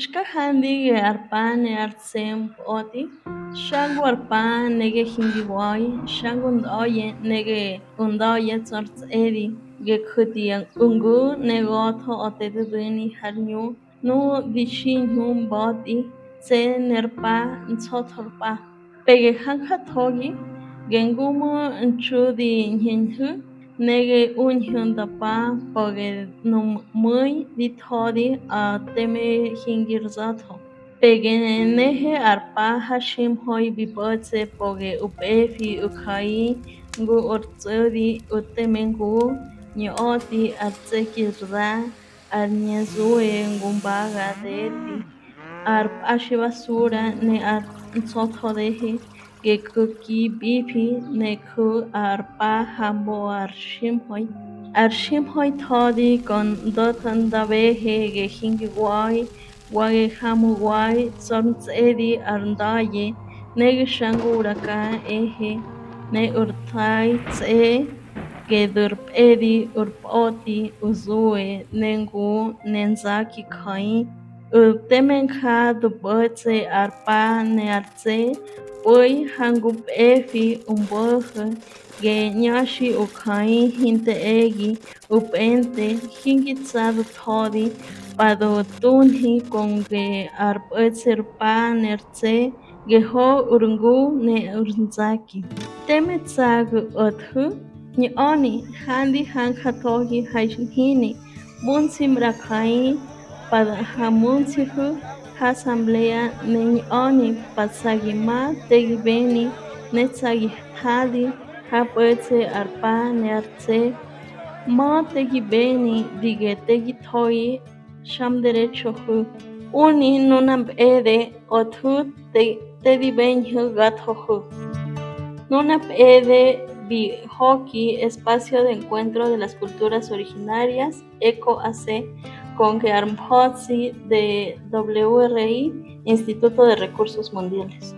Xkajandi arpani artsem oti, shangu arpan nege hindiwai, shangu ndoye nege undoye tzorts edi, gekhuti ungu negoto otedudini harnyu, nu dishin hum boti, tse nerpa ntsotorpa. Pege hanka togi, gengumo nchudi nyenhu, nege unhyundapa poge num muy dithodi a teme hingirzato. Pege nehe arpa hashim hoi bipotse poge upefi ukai ngu urtsudi utemengu nyoti artsekirza arnyezue ngumbaga deti arp ashibasura ne ar ntsotodehe gekuki bipi neku arpa hambo arshimhoi thodi con dotan dabehe ge hingiwai wage hamuwai sorns edi arndaye nege shanguraka ehe ne urtai tse gedurp edi urpoti uzue nengu nenzaki kai temenka dubotse arpa ne artse oi hangup efi umbohe ge nyashi ukai hinte egi upente hingitsadu thodi pado tunhi konge arpetser pa nertse geho urungu ne urnzaki temetsag othu ni oni handi hankatohi hajhini munsim rakai pada hamunsihu asamblea ne oni pasagima tegibeni netsagi hadi hapetse arpa nertse ma tegibeni dige tegithoi sham derecho hu uni nunam ede othu tedibenhu gathohu nunap ede bi hockey espacio de encuentro de las culturas originarias ECO-AC con Armpotsi de WRI Instituto de Recursos Mundiales.